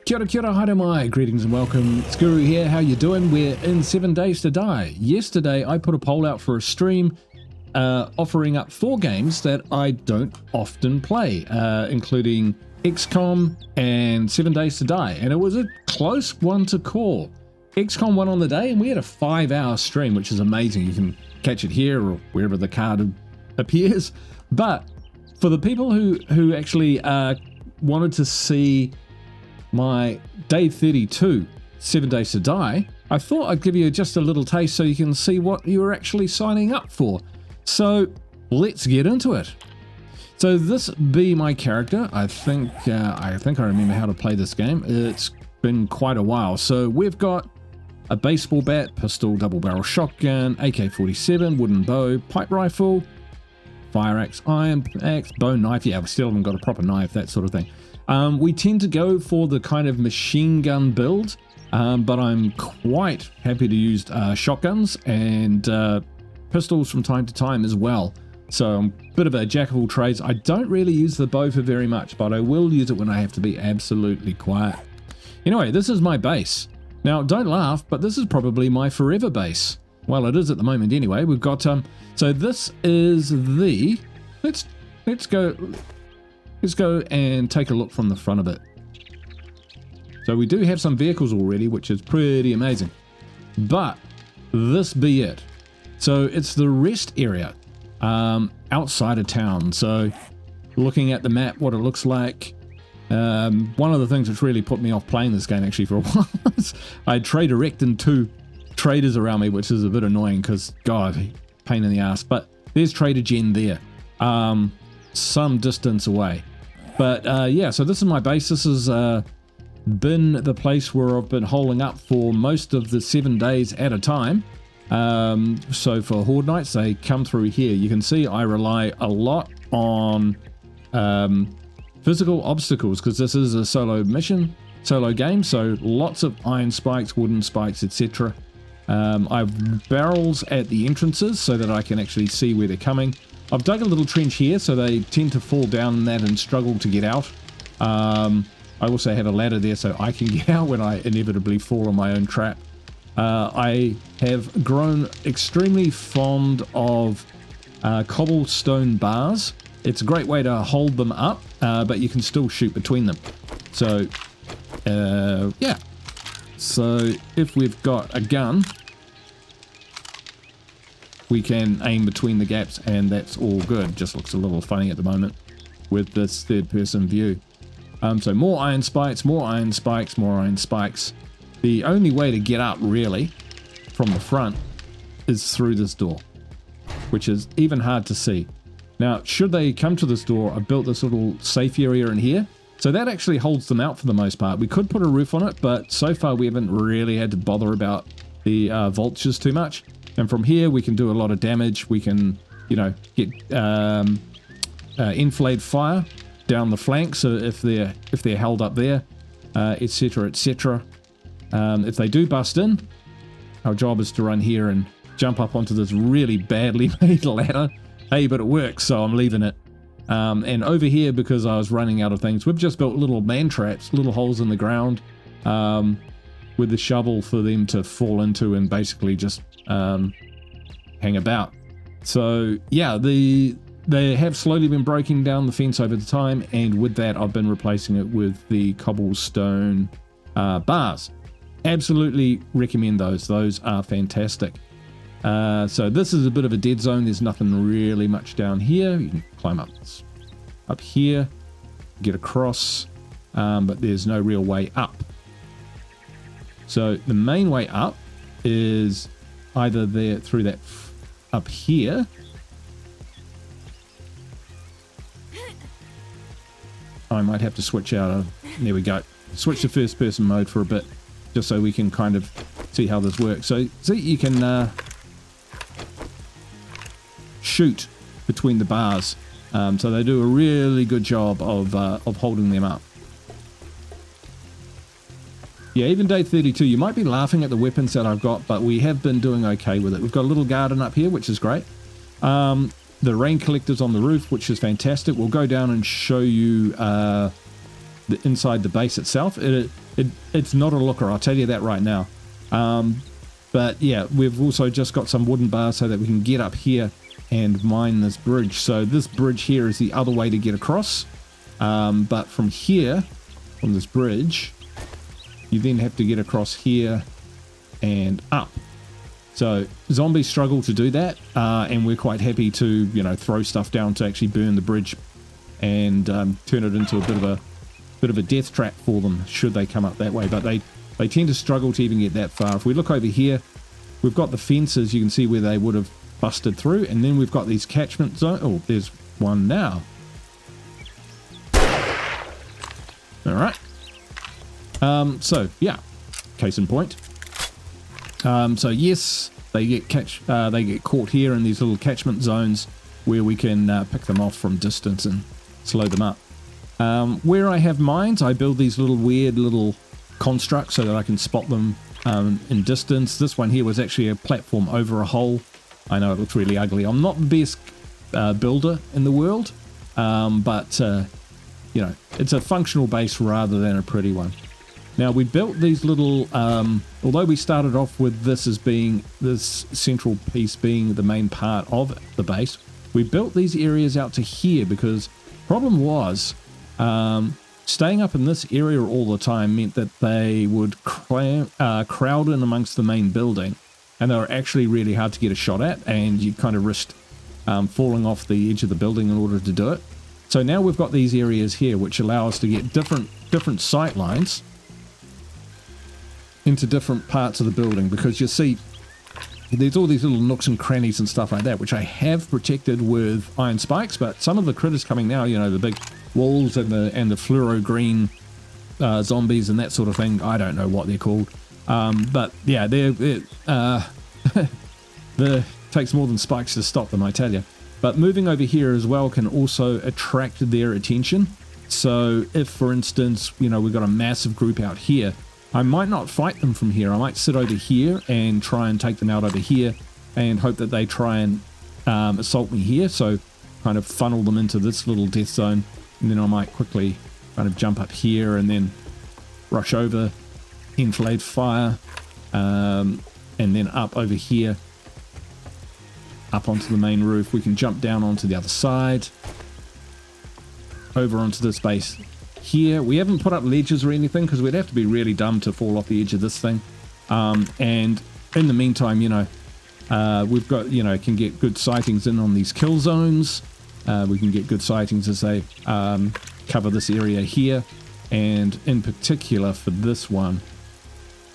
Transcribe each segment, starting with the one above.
Kia ora, haere mai, greetings and welcome. It's Guru here, how you doing? We're in 7 Days to Die. Yesterday I put a poll out for a stream offering up 4 games that I don't often play, including XCOM and 7 Days to Die, and it was a close one to call. XCOM won on the day and we had a 5-hour stream, which is amazing. You can catch it here or wherever the card appears, but for the people who actually wanted to see my day 32 7 Days to Die, I thought I'd give you just a little taste so you can see what you're actually signing up for. So let's get into it. So this be my character. I think I remember how to play this game. It's been quite a while. So we've got a baseball bat, pistol, double barrel shotgun, AK-47, wooden bow, pipe rifle, fire axe, iron axe, bone knife. Yeah, we still haven't got a proper knife, that sort of thing. We tend to go for the kind of machine gun build, but I'm quite happy to use shotguns and pistols from time to time as well. So I'm a bit of a jack of all trades. I don't really use the bow for very much, but I will use it when I have to be absolutely quiet. Anyway, this is my base. Now, don't laugh, but this is probably my forever base. Well, it is at the moment anyway. We've got so this is the let's go and take a look from the front of it. So we do have some vehicles already, which is pretty amazing. But this be it. So it's the rest area outside of town. So looking at the map, what it looks like. One of the things that's really put me off playing this game actually for a while is I had Trader Rect and 2 traders around me, which is a bit annoying because, God, pain in the ass. But there's Trader Jen there, some distance away. But yeah, so this is my base. This has been the place where I've been holing up for most of the 7 days at a time. So for Horde Nights, they come through here. You can see I rely a lot on physical obstacles because this is a solo game. So lots of iron spikes, wooden spikes, etc. I have barrels at the entrances so that I can actually see where they're coming. I've dug a little trench here, so they tend to fall down in that and struggle to get out. I also have a ladder there so I can get out when I inevitably fall on my own trap. I have grown extremely fond of cobblestone bars. It's a great way to hold them up, but you can still shoot between them. So, yeah. So if we've got a gun, we can aim between the gaps and that's all good. Just looks a little funny at the moment with this third person view. So more iron spikes, more iron spikes, more iron spikes. The only way to get up really from the front is through this door, which is even hard to see. Now, should they come to this door, I built this little safe area in here. So that actually holds them out for the most part. We could put a roof on it, but so far we haven't really had to bother about the vultures too much. And from here we can do a lot of damage. We can, you know, get enfilade fire down the flanks so if they're held up there, etc, etc. If they do bust in, our job is to run here and jump up onto this really badly made ladder. Hey, but it works, so I'm leaving it. And over here, because I was running out of things, we've just built little man traps, little holes in the ground with the shovel for them to fall into and basically just hang about. So yeah, they have slowly been breaking down the fence over the time, and with that I've been replacing it with the cobblestone bars. Absolutely recommend those. Those are fantastic. So this is a bit of a dead zone. There's nothing really much down here. You can climb up here, get across, but there's no real way up. So the main way up is either there through that up here. I might have to switch out. There we go. Switch to first person mode for a bit, just so we can kind of see how this works. So see, you can shoot between the bars, so they do a really good job of holding them up. Yeah, even day 32, you might be laughing at the weapons that I've got, but we have been doing okay with it. We've got a little garden up here, which is great. The rain collector's on the roof, which is fantastic. We'll go down and show you inside the base itself. It's not a looker, I'll tell you that right now. But yeah, we've also just got some wooden bars so that we can get up here and mine this bridge. So this bridge here is the other way to get across. But from here, from this bridge, you then have to get across here and up. So zombies struggle to do that, and we're quite happy to, you know, throw stuff down to actually burn the bridge and turn it into a bit of a death trap for them should they come up that way. But they tend to struggle to even get that far. If we look over here, we've got the fences. You can see where they would have busted through, and then we've got these catchment zones. Oh, there's one now. All right. So yeah, case in point. So yes, they get caught here in these little catchment zones where we can pick them off from distance and slow them up. Where I have mines, I build these little weird little constructs so that I can spot them in distance. This one here was actually a platform over a hole. I know it looks really ugly. I'm not the best builder in the world, but you know, it's a functional base rather than a pretty one. Now we built these little, although we started off with this as being, this central piece being the main part of the base, we built these areas out to here because problem was, staying up in this area all the time meant that they would crowd in amongst the main building, and they were actually really hard to get a shot at, and you kind of risked falling off the edge of the building in order to do it. So now we've got these areas here which allow us to get different sight lines into different parts of the building, because you see there's all these little nooks and crannies and stuff like that which I have protected with iron spikes, but some of the critters coming now, you know, the big walls and the fluoro green zombies and that sort of thing, I don't know what they're called, but yeah, it takes more than spikes to stop them, I tell you. But moving over here as well can also attract their attention. So if, for instance, you know, we've got a massive group out here, I might not fight them from here. I might sit over here and try and take them out over here and hope that they try and assault me here. So kind of funnel them into this little death zone. And then I might quickly kind of jump up here and then rush over, enfilade fire, and then up over here, up onto the main roof. We can jump down onto the other side, over onto this base here. We haven't put up ledges or anything because we'd have to be really dumb to fall off the edge of this thing. And in the meantime, you know, we've got, you know, can get good sightings in on these kill zones. We can get good sightings as they cover this area here. And in particular for this one,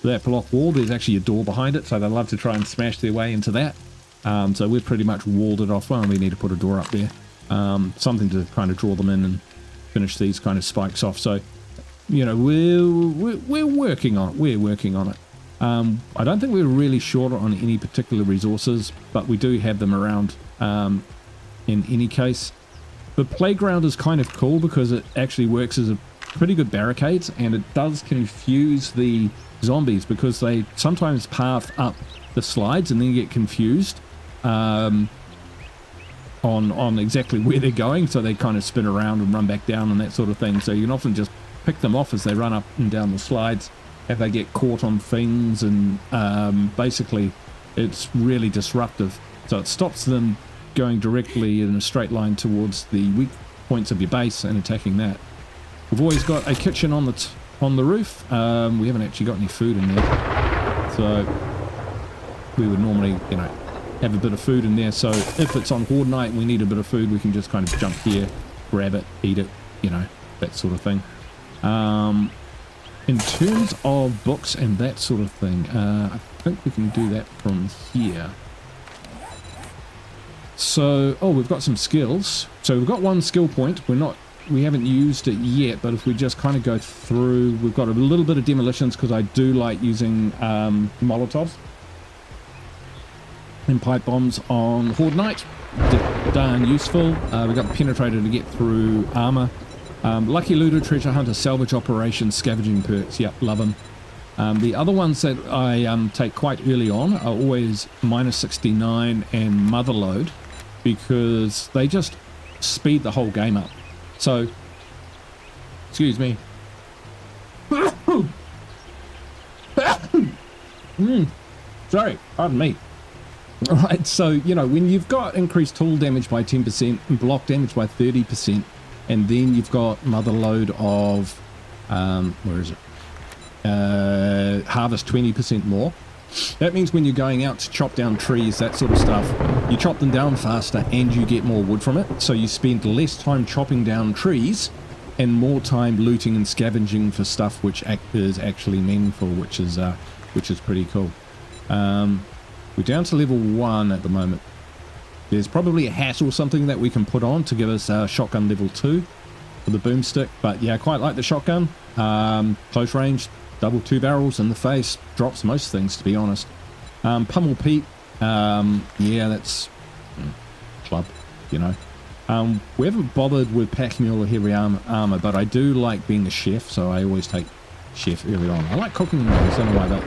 that block wall, there's actually a door behind it, so they love to try and smash their way into that. So we've pretty much walled it off. Well, we need to put a door up there, something to kind of draw them in and finish these kind of spikes off. So, you know, we're working on it. We're working on it. I don't think we're really short on any particular resources, but we do have them around in any case. The playground is kind of cool because it actually works as a pretty good barricades, and it does confuse the zombies because they sometimes path up the slides and then get confused on exactly where they're going, so they kind of spin around and run back down and that sort of thing. So you can often just pick them off as they run up and down the slides if they get caught on things, and basically it's really disruptive. So it stops them going directly in a straight line towards the weak points of your base and attacking that. We've always got a kitchen on the roof. We haven't actually got any food in there, so we would normally, you know, have a bit of food in there. So if it's on horde night and we need a bit of food, we can just kind of jump here, grab it, eat it, you know, that sort of thing. In terms of books and that sort of thing, I think we can do that from here. So, oh, we've got some skills. So we've got one skill point. We haven't used it yet, but if we just kind of go through, we've got a little bit of demolitions because I do like using Molotovs and pipe bombs on horde night. Darn useful. We got the penetrator to get through armor. Lucky looter, treasure hunter, salvage operation, scavenging perks. Yep, love them. The other ones that I take quite early on are always -69 and motherload, because they just speed the whole game up. So, excuse me, Sorry, pardon me. Right, so, you know, when you've got increased tool damage by 10% and block damage by 30%, and then you've got another load of, where is it? Harvest 20% more. That means when you're going out to chop down trees, that sort of stuff, you chop them down faster and you get more wood from it. So you spend less time chopping down trees and more time looting and scavenging for stuff which is actually meaningful, which is pretty cool. We're down to level 1 at the moment. There's probably a hat or something that we can put on to give us shotgun level 2 for the boomstick. But yeah, I quite like the shotgun. Close range, double 2 barrels in the face, drops most things, to be honest. Pummel Pete, yeah, that's club, you know. We haven't bothered with pack mule or heavy armor, but I do like being a chef, so I always take chef early on. I like cooking those, I don't know why, but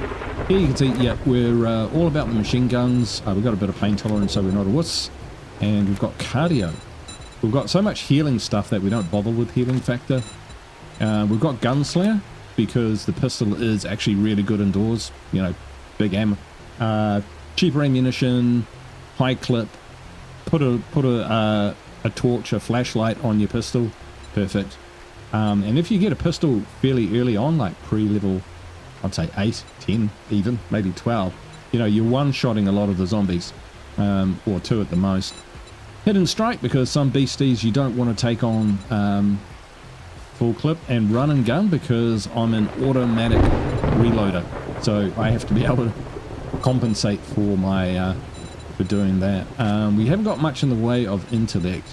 here you can see, yeah, we're all about the machine guns. We've got a bit of pain tolerance, so we're not a wuss. And we've got cardio. We've got so much healing stuff that we don't bother with healing factor. We've got gunslinger, because the pistol is actually really good indoors. You know, big ammo, cheaper ammunition, high clip. Put a torch, a flashlight on your pistol, perfect. And if you get a pistol fairly early on, like pre-level, I'd say 8, 10 even, maybe 12, you know, you're one-shotting a lot of the zombies, or 2 at the most. Hidden strike, because some beasties you don't want to take on full clip, and run and gun, because I'm an automatic reloader, so I have to be able to compensate for my for doing that. We haven't got much in the way of intellect.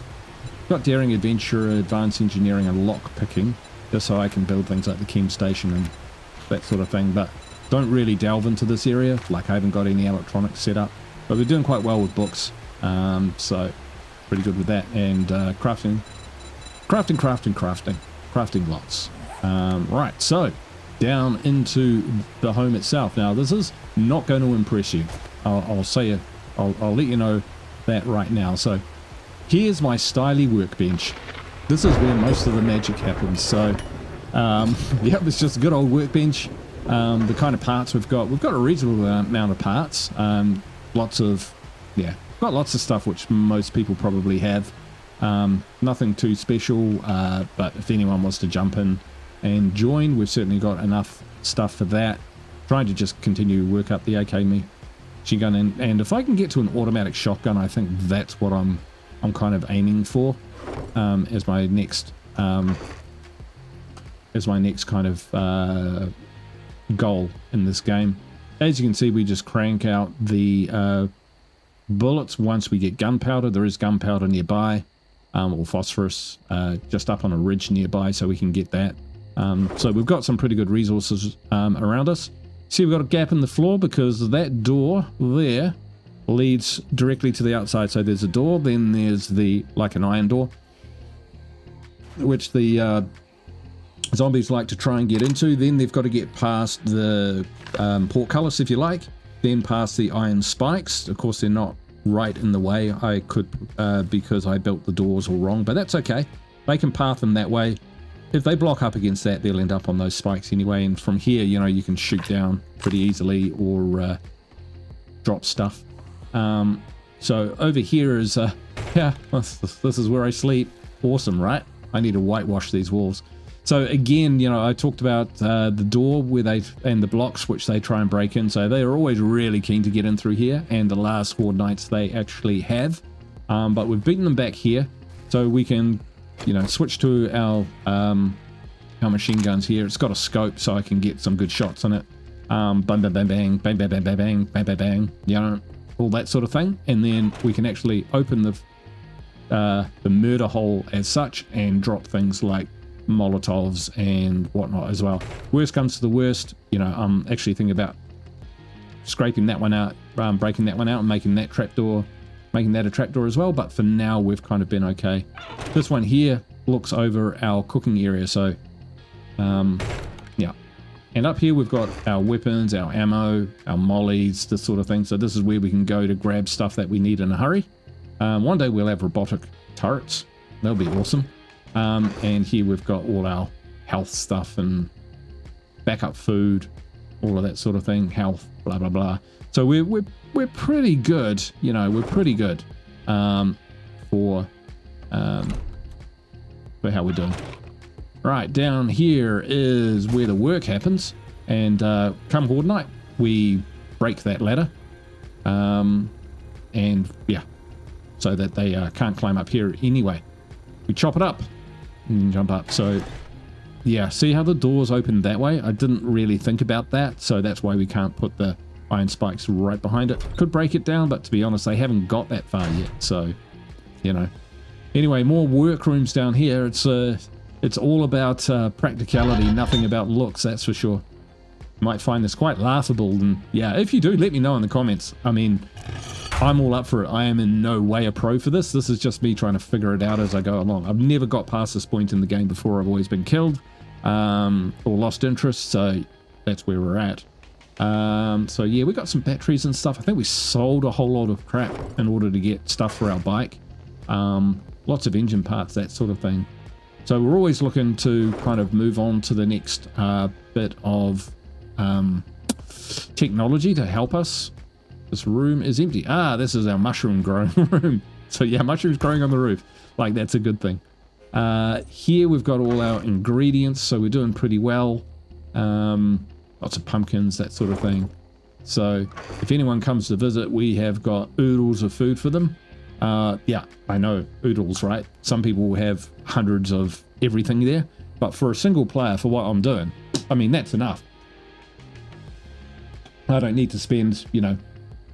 Got daring, adventure, advanced engineering, and lock picking, just so I can build things like the chem station and that sort of thing, but don't really delve into this area. Like, I haven't got any electronics set up, but we're doing quite well with books, so pretty good with that. And crafting lots. Right, so down into the home itself. Now, this is not going to impress you. I'll let you know that right now. So here's my styly workbench. This is where most of the magic happens. So yeah, it's just a good old workbench. The kind of parts we've got a reasonable amount of parts. Lots of stuff which most people probably have. Nothing too special, but if anyone wants to jump in and join, we've certainly got enough stuff for that. Trying to just continue to work up the AK machine gun, and if I can get to an automatic shotgun, I think that's what I'm kind of aiming for as my next kind of goal in this game. As you can see, we just crank out the bullets once we get gunpowder. There is gunpowder nearby, or phosphorus just up on a ridge nearby, so we can get that. So we've got some pretty good resources around us. See, we've got a gap in the floor because that door there leads directly to the outside. So there's a door, then there's like an iron door, which the zombies like to try and get into. Then they've got to get past the portcullis, if you like, then past the iron spikes. Of course, they're not right in the way. I could, because I built the doors all wrong, but that's okay. They can path them that way. If they block up against that, they'll end up on those spikes anyway. And from here, you know, you can shoot down pretty easily or drop stuff. So over here is, yeah, this is where I sleep. Awesome, right? I need to whitewash these walls. So again, you know, I talked about the door and the blocks which they try and break in. So they are always really keen to get in through here. And the last Horde Nights they actually have. But we've beaten them back here. So we can, you know, switch to our machine guns here. It's got a scope, so I can get some good shots on it. Bang, bang, bang, bang, bang, bang, bang, bang, bang, bang, bang, bang, you know, all that sort of thing. And then we can actually open the murder hole as such and drop things like Molotovs and whatnot as well. Worst comes to the worst, you know, I'm actually thinking about scraping that one out, breaking that one out and making that a trapdoor as well, but for now we've kind of been okay. This one here looks over our cooking area, so yeah. And up here we've got our weapons, our ammo, our mollies, this sort of thing. So this is where we can go to grab stuff that we need in a hurry. One day we'll have robotic turrets. That'll be awesome. And here we've got all our health stuff and backup food, all of that sort of thing, health, blah blah blah. So we're pretty good, you know, we're pretty good for how we're doing. Right, down here is where the work happens, and come Horde night, we break that ladder, and yeah, so that they can't climb up here anyway. We chop it up and jump up. So yeah, see how the doors open that way? I didn't really think about that, so that's why we can't put the iron spikes right behind it. Could break it down, but to be honest, they haven't got that far yet, so you know. Anyway, more workrooms down here. It's all about practicality, nothing about looks, that's for sure. You might find this quite laughable, and yeah, if you do, let me know in the comments. I mean, I'm all up for it. I am in no way a pro for this. This is just me trying to figure it out as I go along. I've never got past this point in the game before. I've always been killed or lost interest, so that's where we're at. So yeah, we got some batteries and stuff. I think we sold a whole lot of crap in order to get stuff for our bike. Lots of engine parts, that sort of thing. So we're always looking to kind of move on to the next bit of technology to help us. This room is empty. Ah, this is our mushroom growing room. So yeah, mushrooms growing on the roof. Like, that's a good thing. Here we've got all our ingredients, so we're doing pretty well. Lots of pumpkins, that sort of thing. So if anyone comes to visit, we have got oodles of food for them. Yeah, I know, oodles, right? Some people will have hundreds of everything there, but for a single player, for what I'm doing, I mean, that's enough. I don't need to spend, you know,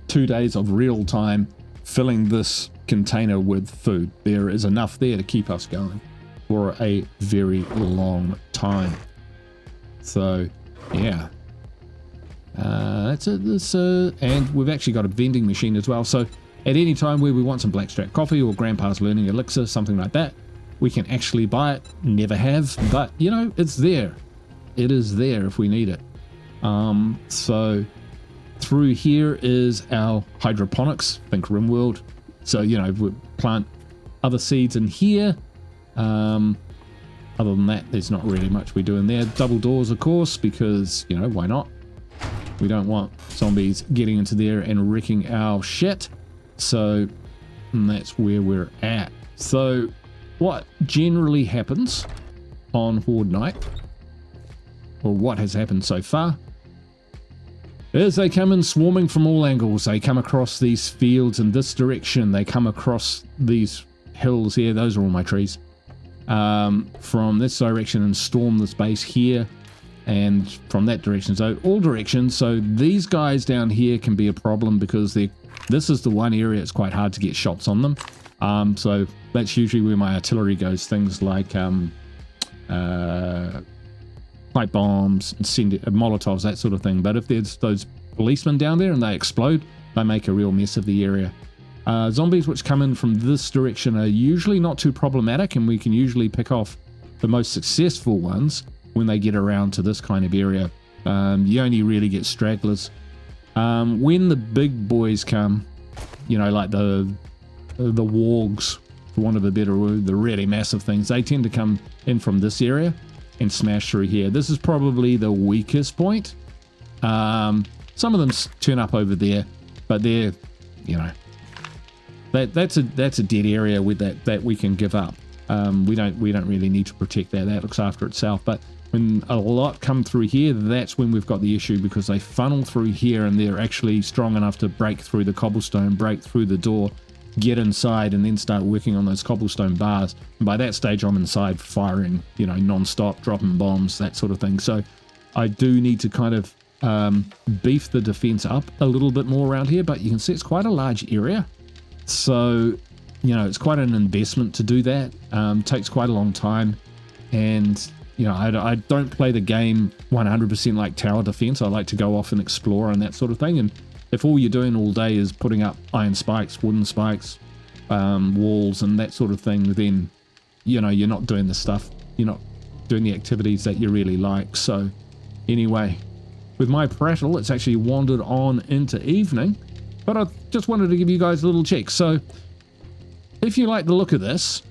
2 days of real time filling this container with food. There is enough there to keep us going for a very long time. So yeah, that's it. And we've actually got a vending machine as well, so at any time where we want some blackstrap coffee or grandpa's learning elixir, something like that, we can actually buy it. Never have, but you know, it's there. It is there if we need it. So through here is our hydroponics, think RimWorld. So, you know, we plant other seeds in here. Other than that, there's not really much we do in there. Double doors, of course, because, you know, why not? We don't want zombies getting into there and wrecking our shit. So that's where we're at. So what generally happens on Horde night, or what has happened so far, is they come in swarming from all angles. They come across these fields in this direction. They come across these hills here. Those are all my trees. From this direction and storm this base here. And from that direction. So all directions. So these guys down here can be a problem because this is the one area it's quite hard to get shots on them. So that's usually where my artillery goes. Things like pipe bombs, Molotovs, that sort of thing. But if there's those policemen down there and they explode, they make a real mess of the area. Zombies which come in from this direction are usually not too problematic, and we can usually pick off the most successful ones when they get around to this kind of area. You only really get stragglers. When the big boys come, you know, like the wargs, for want of a better word, the really massive things, they tend to come in from this area and smash through here. This is probably the weakest point. Some of them turn up over there, but they're, you know, that's a dead area with that we can give up. We don't really need to protect that. That looks after itself. But when a lot come through here, that's when we've got the issue, because they funnel through here and they're actually strong enough to break through the cobblestone, break through the door, get inside, and then start working on those cobblestone bars. And by that stage, I'm inside firing, you know, non-stop, dropping bombs, that sort of thing. So I do need to kind of beef the defense up a little bit more around here, but you can see it's quite a large area. So, you know, it's quite an investment to do that. Takes quite a long time. And, you know, I don't play the game 100% like tower defense. I like to go off and explore and that sort of thing. And if all you're doing all day is putting up iron spikes, wooden spikes, walls and that sort of thing, then, you know, you're not doing the stuff. You're not doing the activities that you really like. So anyway, with my prattle, it's actually wandered on into evening, but I just wanted to give you guys a little check. So if you like the look of this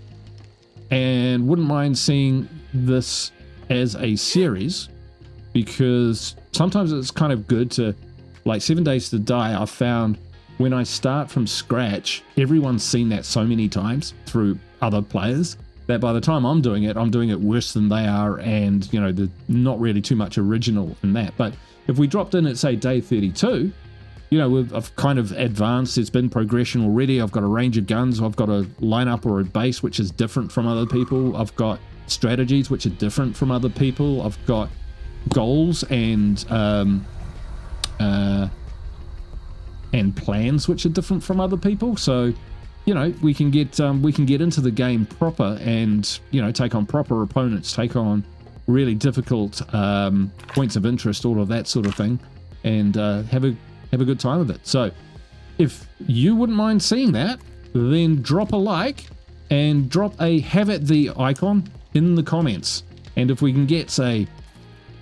and wouldn't mind seeing this as a series, because sometimes it's kind of good to, like 7 Days to Die, I found when I start from scratch, everyone's seen that so many times through other players that by the time I'm doing it worse than they are, and you know, there's not really too much original in that. But if we dropped in at say day 32, you know, I've kind of advanced, there's been progression already, I've got a range of guns, I've got a lineup or a base which is different from other people, I've got strategies which are different from other people, I've got goals and plans which are different from other people. So you know, we can get into the game proper and, you know, take on proper opponents, take on really difficult points of interest, all of that sort of thing, and have a good time with it. So if you wouldn't mind seeing that, then drop a like and drop a have at the icon in the comments. And if we can get, say,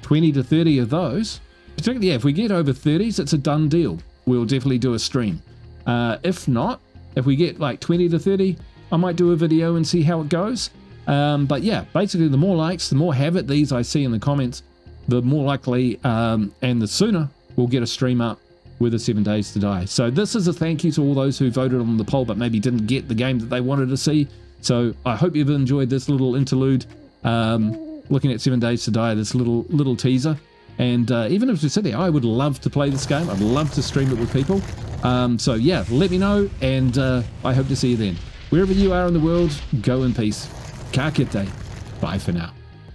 20 to 30 of those, particularly, yeah, if we get over 30s, it's a done deal. We'll definitely do a stream. If not, if we get like 20 to 30, I might do a video and see how it goes. But yeah, basically the more likes, the more have it these I see in the comments, the more likely and the sooner we'll get a stream up with a 7 Days to Die. So this is a thank you to all those who voted on the poll but maybe didn't get the game that they wanted to see. So I hope you've enjoyed this little interlude, looking at 7 Days to Die, this little teaser. And even if you sit there, I would love to play this game. I'd love to stream it with people. So yeah, let me know, and I hope to see you then. Wherever you are in the world, go in peace. Ka kite. Bye for now.